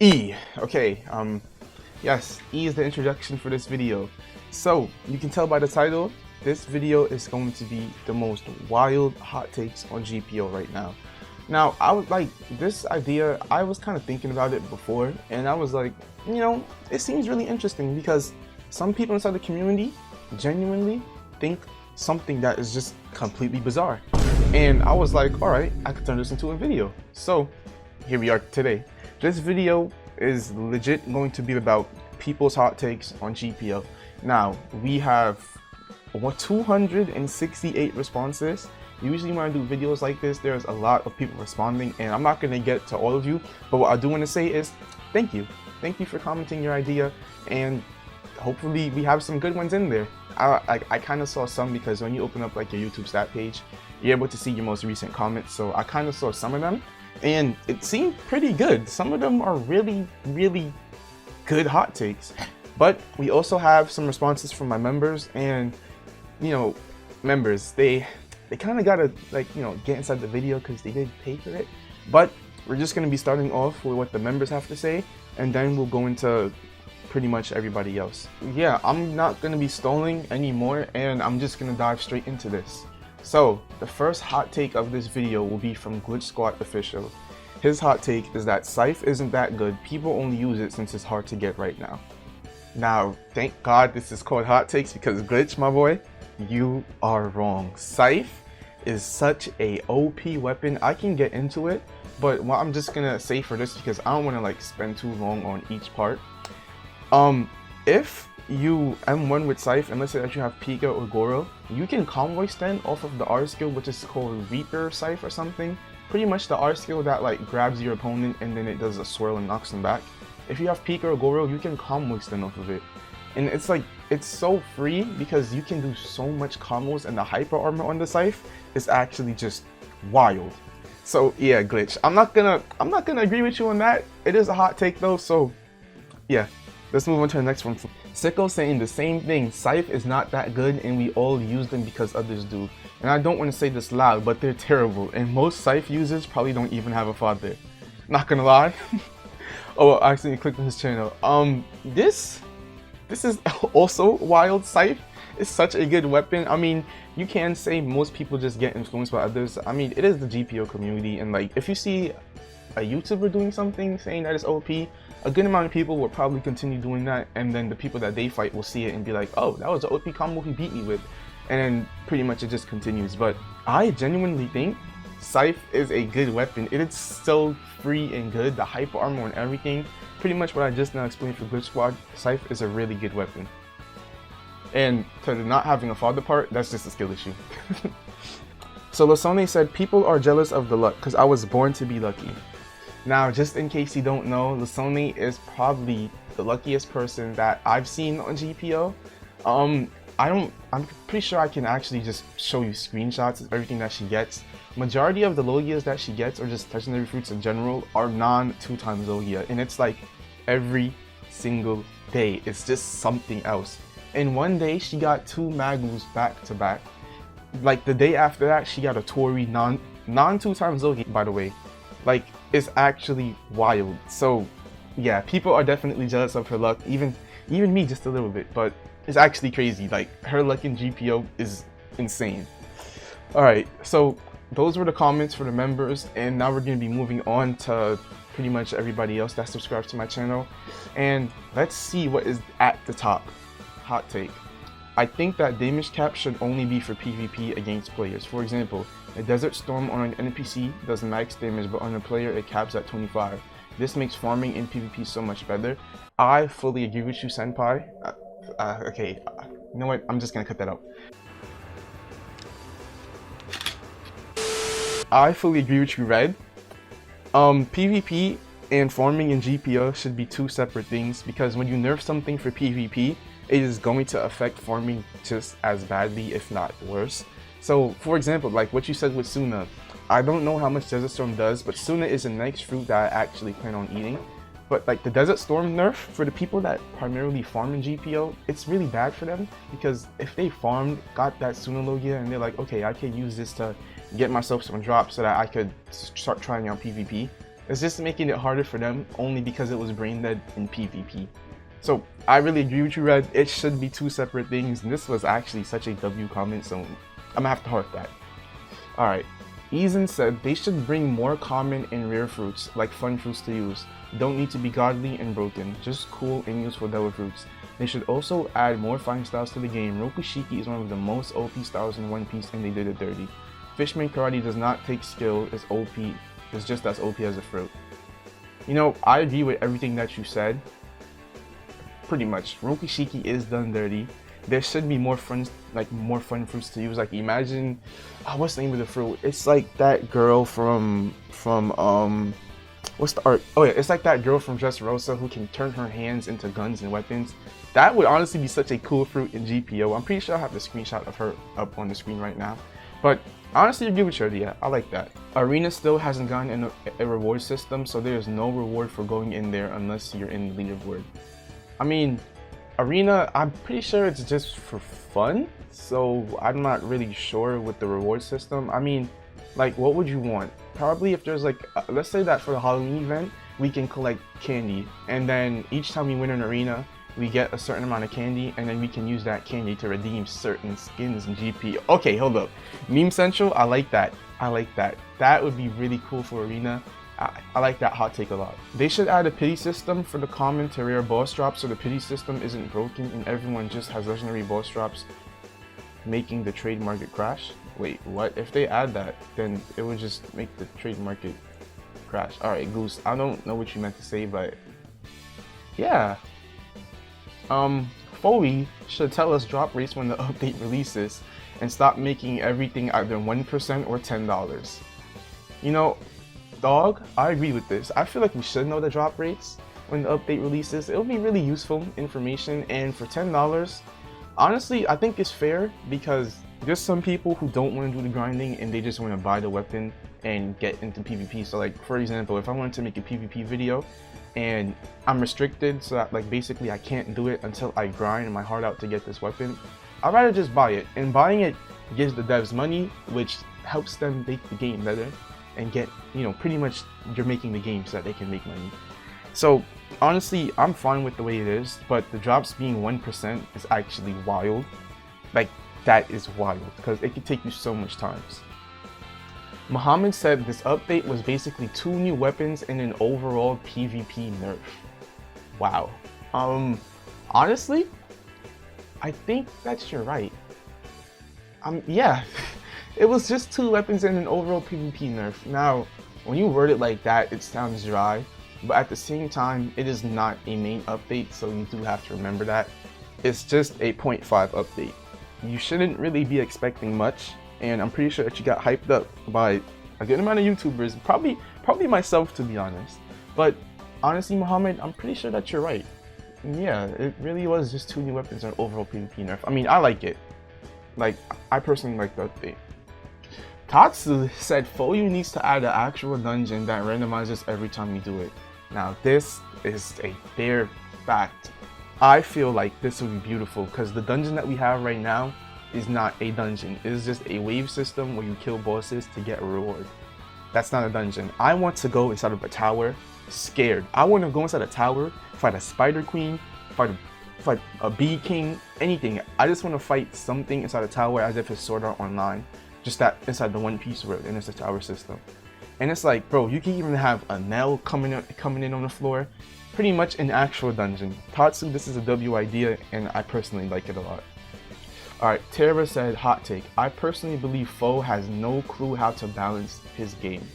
E. Okay, yes, E is the introduction for this video. So, you can tell by the title, this video is going to be the most wild hot takes on GPO right now. Now, I was like, this idea, I was kind of thinking about it before, and I was like, you know, it seems really interesting because some people inside the community genuinely think something that is just completely bizarre. And I was like, all right, I could turn this into a video. So, here we are today. This video is legit going to be about people's hot takes on GPO. Now, we have 268 responses. Usually when I do videos like this, there's a lot of people responding, and I'm not going to get to all of you, but what I do want to say is thank you. Thank you for commenting your idea, and hopefully we have some good ones in there. I kind of saw some because when you open up like your YouTube stat page, you're able to see your most recent comments, so I kind of saw some of them, and it seemed pretty good. Some of them are really, really good hot takes. But we also have some responses from my members, and you know, members, they kind of gotta, like, you know, get inside the video because they did pay for it. But we're just gonna be starting off with what the members have to say, and then we'll go into pretty much everybody else. Yeah, I'm not gonna be stalling anymore, and I'm just gonna dive straight into this. So the first hot take of this video will be from Glitch Squad Official. His hot take is that Scythe isn't that good. People only use it since it's hard to get right now. Now, thank God this is called hot takes, because Glitch, my boy, you are wrong. Scythe is such a OP weapon. I can get into it, but what I'm just gonna say for this, because I don't want to like spend too long on each part. If you M1 with Scythe, and let's say that you have Pika or Goro, you can convoy stand off of the R skill, which is called Reaper Scythe or something. Pretty much the R skill that like grabs your opponent and then it does a swirl and knocks them back. If you have Pika or Goro, you can convoy stand off of it. And it's like, it's so free because you can do so much combos, and the hyper armor on the Scythe is actually just wild. So yeah, Glitch, I'm not gonna agree with you on that. It is a hot take though, so yeah. Let's move on to the next one. Sicko saying the same thing. Scythe is not that good, and we all use them because others do. And I don't want to say this loud, but they're terrible. And most Scythe users probably don't even have a father. Not gonna lie. Oh, I accidentally clicked on his channel. This is also wild. Scythe is such a good weapon. I mean, you can say most people just get influenced by others. I mean, it is the GPO community, and like, if you see a YouTuber doing something saying that it's OP, a good amount of people will probably continue doing that, and then the people that they fight will see it and be like, oh, that was an OP combo he beat me with, and then pretty much it just continues. But I genuinely think Scythe is a good weapon. It is so free and good, the hyper armor and everything. Pretty much what I just now explained for Glitch Squad, Scythe is a really good weapon. And to not having a father part, that's just a skill issue. So Lasone said, people are jealous of the luck because I was born to be lucky. Now, just in case you don't know, Lasone is probably the luckiest person that I've seen on GPO. I'm pretty sure I can actually just show you screenshots of everything that she gets. Majority of the Logias that she gets, or just legendary fruits in general, are non 2x Logia, and it's like every single day. It's just something else. And one day she got 2 Magus back to back. Like the day after that, she got a Tori non 2x Logia, by the way. Like, it's actually wild. So yeah, people are definitely jealous of her luck, even me just a little bit, but it's actually crazy. Like, her luck in GPO is insane. Alright, so those were the comments for the members, and now we're going to be moving on to pretty much everybody else that subscribes to my channel. And let's see what is at the top. Hot take. I think that damage cap should only be for PvP against players. For example, a Desert Storm on an NPC does max damage, but on a player it caps at 25. This makes farming in PvP so much better. I fully agree with you, Senpai. Okay, you know what? I'm just gonna cut that out. I fully agree with you, Red. PvP and farming in GPO should be 2 separate things, because when you nerf something for PvP, it is going to affect farming just as badly, if not worse. So, for example, like what you said with Suna, I don't know how much Desert Storm does, but Suna is a nice fruit that I actually plan on eating. But like the Desert Storm nerf, for the people that primarily farm in GPO, it's really bad for them, because if they farmed, got that Suna Logia, and they're like, okay, I could use this to get myself some drops so that I could start trying out PvP, It's just making it harder for them only because it was brain dead in PvP. So I really agree with you, Red. It should be two separate things, and this was actually such a W comment, so I'm gonna have to heart that. Alright, Eason said they should bring more common and rare fruits, like fun fruits to use. Don't need to be godly and broken, just cool and useful devil fruits. They should also add more fighting styles to the game. Rokushiki is one of the most OP styles in One Piece, and they did it dirty. Fishman Karate does not take skill, it's OP, it's just as OP as a fruit. You know, I agree with everything that you said. Pretty much. Rokushiki is done dirty. There should be more fun fruits to use. Like imagine, what's the name of the fruit? It's like that girl from what's the art? Oh yeah, it's like that girl from Dressrosa who can turn her hands into guns and weapons. That would honestly be such a cool fruit in GPO. I'm pretty sure I have the screenshot of her up on the screen right now. But honestly, you give it your idea. I like that. Arena still hasn't gotten a reward system, so there's no reward for going in there unless you're in the leaderboard. I mean, Arena, I'm pretty sure it's just for fun, so I'm not really sure with the reward system. I mean, like, what would you want? Probably if there's like, let's say that for the Halloween event, we can collect candy, and then each time we win an arena, we get a certain amount of candy, and then we can use that candy to redeem certain skins in GP. Okay, hold up. Meme Central, I like that. I like that. That would be really cool for Arena. I like that hot take a lot. They should add a pity system for the common to rare boss drops so the pity system isn't broken and everyone just has legendary boss drops, making the trade market crash. Wait, what? If they add that, then it would just make the trade market crash. Alright, Goose, I don't know what you meant to say, but yeah. Foey should tell us drop rates when the update releases and stop making everything either 1% or $10. You know, dog, I agree with this. I feel like we should know the drop rates when the update releases. It'll be really useful information, and for $10, honestly, I think it's fair because there's some people who don't want to do the grinding and they just want to buy the weapon and get into PvP. So like, for example, if I wanted to make a PvP video and I'm restricted so that like basically I can't do it until I grind my heart out to get this weapon, I'd rather just buy it. And buying it gives the devs money, which helps them make the game better and get, you know, pretty much you're making the game so that they can make money. So honestly, I'm fine with the way it is, but the drops being 1% is actually wild. Like, that is wild because it could take you so much times. Muhammad said this update was basically 2 new weapons and an overall PvP nerf. Wow. Honestly, I think that's your right. Yeah. It was just 2 weapons and an overall PvP nerf. Now, when you word it like that, it sounds dry, but at the same time, it is not a main update, so you do have to remember that. It's just a 0.5 update. You shouldn't really be expecting much, and I'm pretty sure that you got hyped up by a good amount of YouTubers, probably myself to be honest. But honestly, Muhammad, I'm pretty sure that you're right. Yeah, it really was just 2 new weapons and overall PvP nerf. I mean, I like it. Like, I personally like the update. Tatsu said Foyu needs to add an actual dungeon that randomizes every time you do it. Now this is a bare fact. I feel like this would be beautiful because the dungeon that we have right now is not a dungeon. It is just a wave system where you kill bosses to get a reward. That's not a dungeon. I want to go inside of a tower scared. I want to go inside a tower, fight a spider queen, fight a bee king, anything. I just want to fight something inside a tower as if it's Sword Art Online. Just that inside the One Piece world, and it's a tower system. And it's like, bro, you can even have a Nell coming in on the floor. Pretty much an actual dungeon. Tatsu, this is a W idea, and I personally like it a lot. Alright, Tara said, hot take. I personally believe Foe has no clue how to balance his game.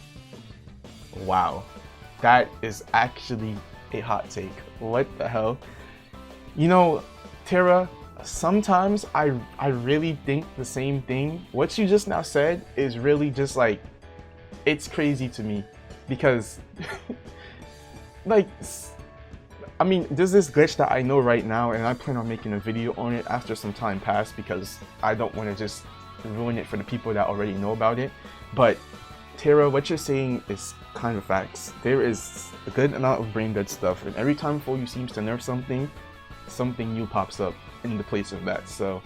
Wow. That is actually a hot take. What the hell? You know, Tara, sometimes I really think the same thing. What you just now said is really just like, it's crazy to me because like, I mean, there's this glitch that I know right now and I plan on making a video on it after some time passed because I don't want to just ruin it for the people that already know about it. But Tara, what you're saying is kind of facts. There is a good amount of brain dead stuff, and every time Foyu seems to nerf something new pops up in the place of that. So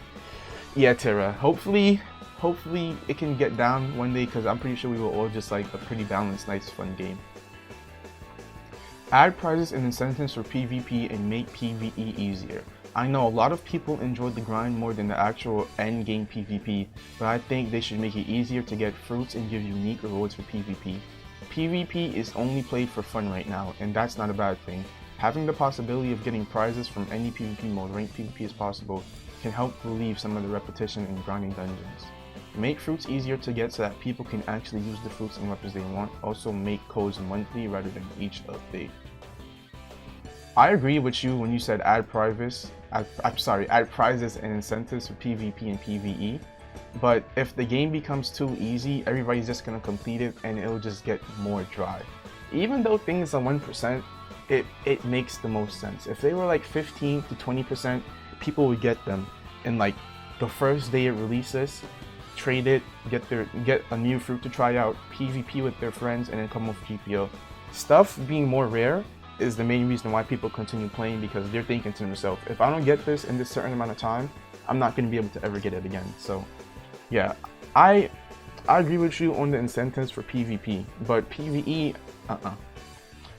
yeah, Tara, hopefully it can get down one day because I'm pretty sure we will all just like a pretty balanced, nice, fun game. Add prizes and incentives for PvP and make PvE easier. I know a lot of people enjoy the grind more than the actual end game PvP, but I think they should make it easier to get fruits and give unique rewards for PvP. PvP is only played for fun right now, and that's not a bad thing. Having the possibility of getting prizes from any PvP mode, ranked PvP as possible, can help relieve some of the repetition in grinding dungeons. Make fruits easier to get so that people can actually use the fruits and weapons they want. Also make codes monthly rather than each update. I agree with you when you said add prizes and incentives for PvP and PvE. But if the game becomes too easy, everybody's just gonna complete it and it'll just get more dry. Even though things are 1%, it makes the most sense. If they were like 15 to 20%, people would get them in like the first day it releases, trade it, get a new fruit to try out, PvP with their friends, and then come off GPO. Stuff being more rare is the main reason why people continue playing, because they're thinking to themselves, if I don't get this in this certain amount of time, I'm not going to be able to ever get it again. So yeah, I agree with you on the incentives for PvP, but PvE,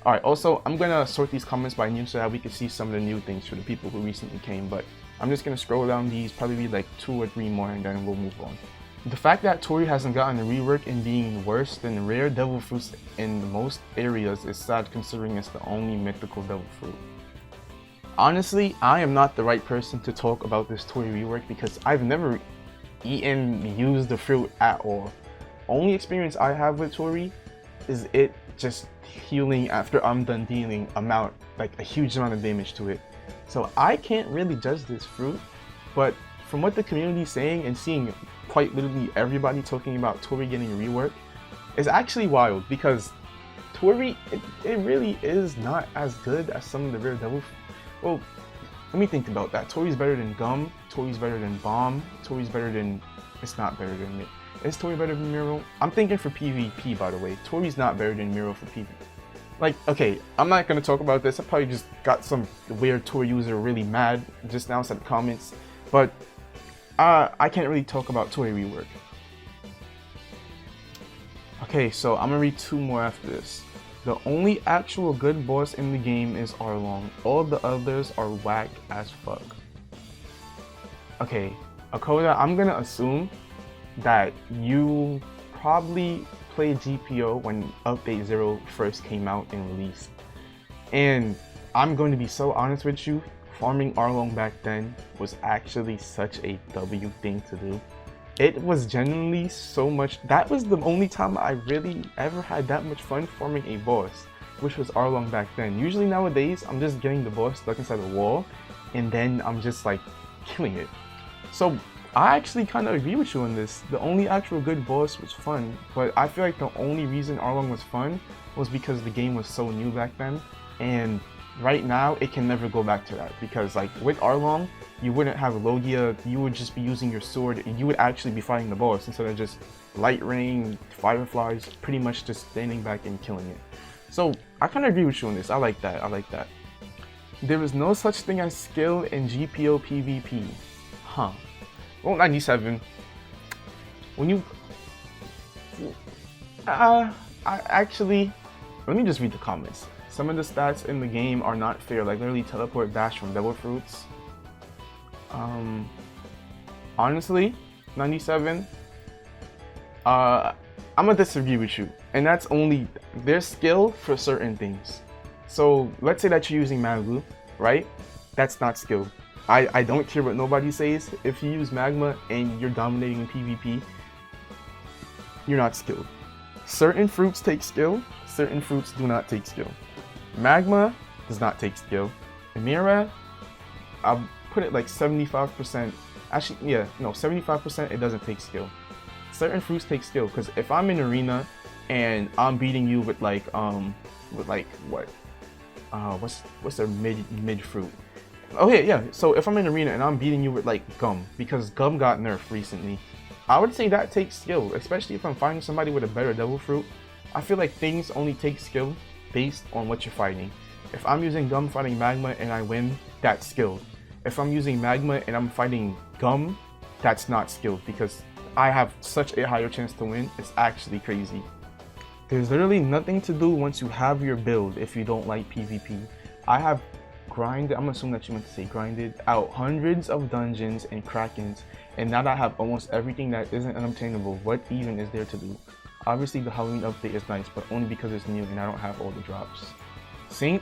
Alright, also, I'm going to sort these comments by new so that we can see some of the new things for the people who recently came, but I'm just going to scroll down these, probably read like 2 or 3 more, and then we'll move on. The fact that Tori hasn't gotten a rework in being worse than rare devil fruits in most areas is sad, considering it's the only mythical devil fruit. Honestly, I am not the right person to talk about this Tori rework because I've never used the fruit at all. Only experience I have with Tori is it just healing after I'm done dealing like a huge amount of damage to it. So I can't really judge this fruit, but from what the community is saying and seeing quite literally everybody talking about Tori getting a rework, is actually wild, because Tori, it really is not as good as some of the rare devil. Well, let me think about that. Tori's better than Gum, Tori's better than Bomb, Tori's better than, it's not better than me. Is Tori better than Miro? I'm thinking for PvP, by the way. Tori's not better than Miro for PvP. Like, okay, I'm not gonna talk about this. I probably just got some weird Tori user really mad just now in the comments, but I can't really talk about Tori rework. Okay, so I'm gonna read 2 more after this. The only actual good boss in the game is Arlong. All the others are whack as fuck. Okay, Akoda, I'm gonna assume that you probably played GPO when Update 0 first came out and released. And I'm going to be so honest with you, farming Arlong back then was actually such a W thing to do. It was genuinely so much. That was the only time I really ever had that much fun farming a boss, which was Arlong back then. Usually nowadays, I'm just getting the boss stuck inside a wall, and then I'm just like killing it. So I actually kind of agree with you on this. The only actual good boss was fun, but I feel like the only reason Arlong was fun was because the game was so new back then, and right now it can never go back to that, because like with Arlong, you wouldn't have Logia, you would just be using your sword, and you would actually be fighting the boss instead of just light rain, fireflies, pretty much just standing back and killing it. So I kind of agree with you on this. I like that. There is no such thing as skill in GPO PvP. Huh. Well, 97. When you... actually, let me just read the comments. Some of the stats in the game are not fair, like literally teleport dash from devil fruits. Honestly, 97, I'm gonna disagree with you. And that's only, there's skill for certain things. So let's say that you're using Magma, right? That's not skill. I don't care what nobody says. If you use Magma and you're dominating in PvP, you're not skilled. Certain fruits take skill, certain fruits do not take skill. Magma does not take skill. Mira, I'll put it like 75%. Actually, yeah, no, 75% it doesn't take skill. Certain fruits take skill, because if I'm in arena and I'm beating you with like what? What's their mid fruit? Okay, yeah. So if I'm in arena and I'm beating you with like Gum, because Gum got nerfed recently, I would say that takes skill, especially if I'm fighting somebody with a better devil fruit. I feel like things only take skill based on what you're fighting. If I'm using Gum fighting Magma and I win, that's skilled. If I'm using Magma and I'm fighting Gum, that's not skilled, because I have such a higher chance to win. It's actually crazy. There's literally nothing to do once you have your build if you don't like PvP. I have grinded, I'm assuming that you meant to say grinded, out hundreds of dungeons and krakens, and now that I have almost everything that isn't unobtainable, what even is there to do? Obviously the Halloween update is nice, but only because it's new and I don't have all the drops. Sync,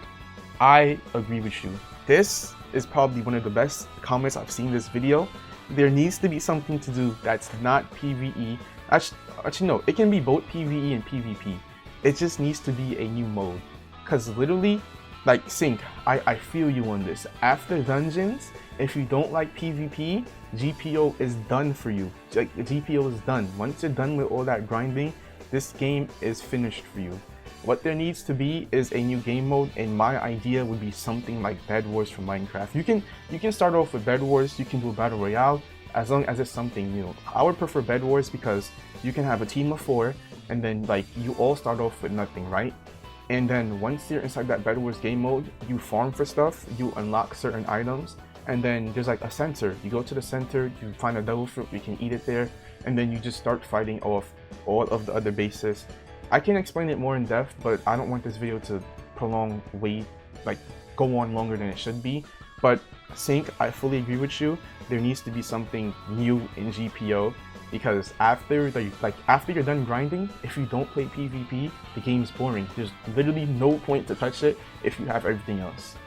I agree with you. This is probably one of the best comments I've seen in this video. There needs to be something to do that's not PvE. Actually no, it can be both PvE and PvP. It just needs to be a new mode. Cause literally, like Sync, I feel you on this. After dungeons, if you don't like PvP, GPO is done for you. Like GPO is done. Once you're done with all that grinding, this game is finished for you. What there needs to be is a new game mode, and my idea would be something like Bed Wars from Minecraft. You can start off with Bed Wars, you can do a Battle Royale, as long as it's something new. I would prefer Bed Wars because you can have a team of 4, and then like you all start off with nothing, right? And then once you're inside that Bed Wars game mode, you farm for stuff, you unlock certain items, and then there's like a center. You go to the center, you find a devil fruit, you can eat it there, and then you just start fighting off all of the other bases. I can explain it more in depth, but I don't want this video to go on longer than it should be. But Sync, I fully agree with you. There needs to be something new in GPO, because after you're done grinding, if you don't play PvP, the game's boring. There's literally no point to touch it if you have everything else.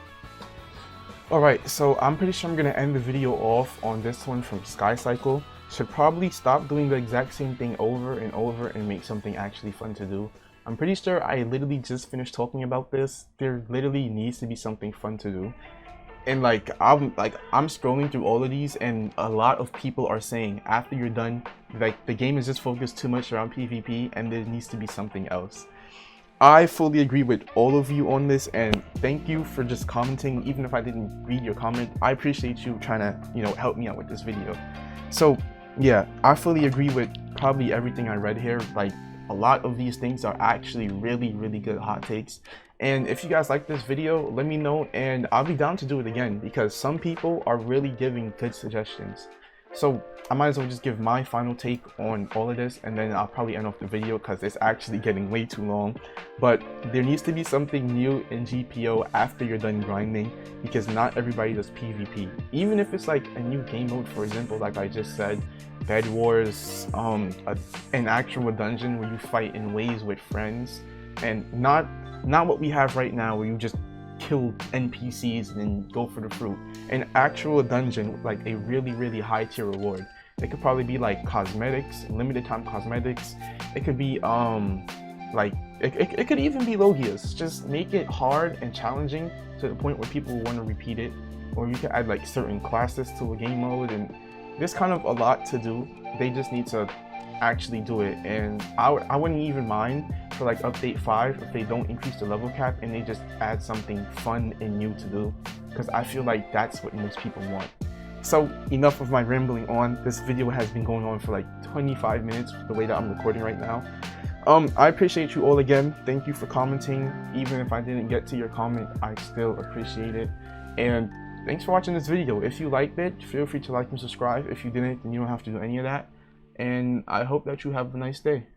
Alright, so I'm pretty sure I'm gonna end the video off on this one from Sky Cycle. Should probably stop doing the exact same thing over and over and make something actually fun to do. I'm pretty sure I literally just finished talking about this. There literally needs to be something fun to do. And I'm scrolling through all of these, and a lot of people are saying after you're done, like the game is just focused too much around PvP and there needs to be something else. I fully agree with all of you on this, and thank you for just commenting. Even if I didn't read your comment, I appreciate you trying to, help me out with this video. So yeah, I fully agree with probably everything I read here. Like, a lot of these things are actually really good hot takes. And if you guys like this video, let me know and I'll be down to do it again, because some people are really giving good suggestions. So I might as well just give my final take on all of this, and then I'll probably end off the video because it's actually getting way too long. But there needs to be something new in GPO after you're done grinding, because not everybody does PvP. Even if it's like a new game mode, for example, like I just said, Bed Wars, an actual dungeon where you fight in waves with friends, and not what we have right now where you just kill NPCs and then go for the fruit. An actual dungeon with like a really high tier reward. It could probably be like cosmetics, limited time cosmetics. It could be it could even be Logias. Just make it hard and challenging to the point where people want to repeat it. Or you could add like certain classes to a game mode, and there's kind of a lot to do. They just need to actually do it, and I wouldn't even mind for like update 5 if they don't increase the level cap and they just add something fun and new to do, because I feel like that's what most people want. So enough of my rambling on. This video has been going on for like 25 minutes the way that I'm recording right now. I appreciate you all again. Thank you for commenting. Even if I didn't get to your comment, I still appreciate it. And thanks for watching this video. If you liked it, feel free to like and subscribe. If you didn't, then you don't have to do any of that. And I hope that you have a nice day.